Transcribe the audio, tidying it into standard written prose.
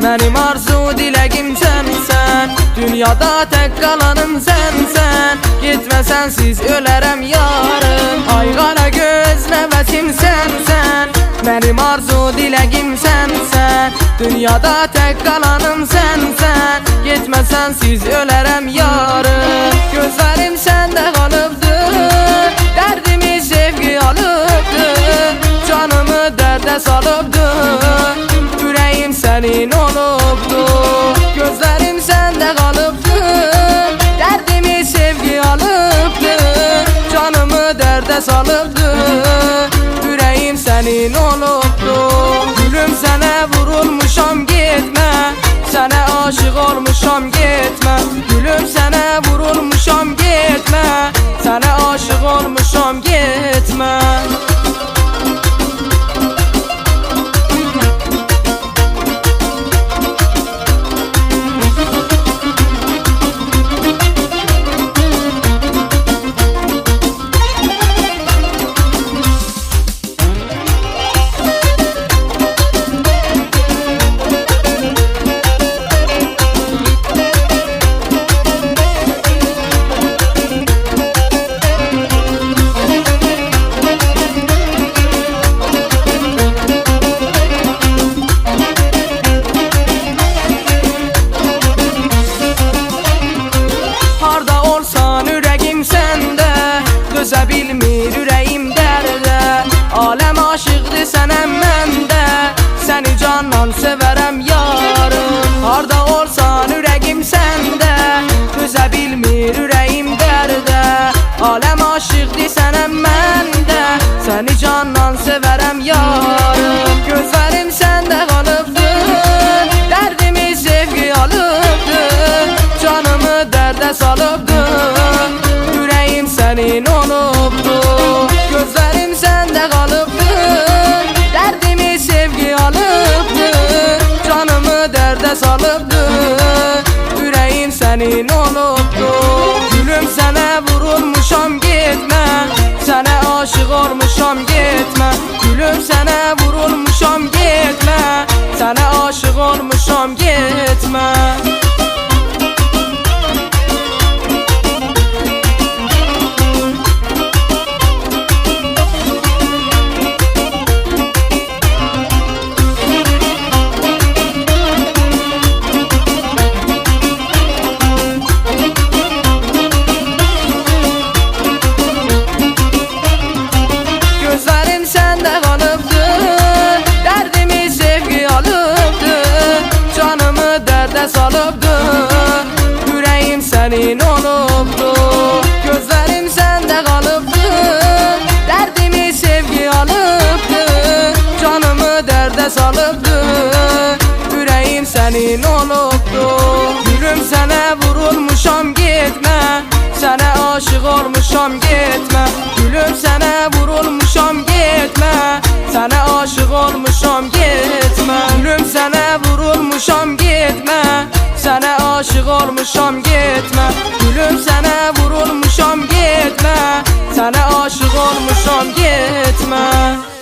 Benim arzu dileğim sensen, dünyada tek kalanım sensen. Gitme sensiz ölerem yarım, ay kara göz nefesim sensen. Benim arzu dileğim sensen, dünyada tek kalanım sensen. Gitme sensiz ölerem yarım. Gözlerim sende kalıptı, derdimi sevgi alıptı. Canımı derde salıptı, yüreğim senin oluptu. Gözlerim sende kalıptı, derdimi sevgi alıptı. Canımı derde salıptı, yüreğim senin oluptu. Gülüm sana vurulmuşam gitme, sana aşık olmuşam gitme. Gülüm sana vurulmuşam gitme, sana aşık olmuşam gitme. Döze bilmir yüreğim derde, alem aşıqdır sənəm məndə. Səni candan severem yarım, harda olsan yüreğim səndə. Döze bilmir yüreğim derde, alem aşıqdır sənəm məndə. Səni candan severem yarım. Gözlerim səndə qalıbdı, dərdimi sevgi alıbdı. Canımı dərdə salıbdı, yüreğim senin olupdu. Gözlerim sende kalıptı, derdimi sevgi alıptı. Canımı derde salıptı, yüreğim senin olupdu. Gülüm sana vurulmuşam gitme, sana aşık olmuşam gitme. Gülüm sana vurulmuşam gitme, sana aşık olmuşam gitme. Salıbdı, yüreğim senin olupdu. Gözlerim sende kalıptı, derdimi sevgi alıptı. Canımı derde salıbdı, yüreğim senin olupdu. Gülüm sana vurulmuşam gitme, sana aşık olmuşam gitme. Gülüm sana vurulmuşam gitme, sana aşık olmuşam gitme. Gülüm sana vurulmuşam gitme, sana aşık olmuşam gitme. Gülüm sana vurulmuşam gitme, sana aşık olmuşam gitme.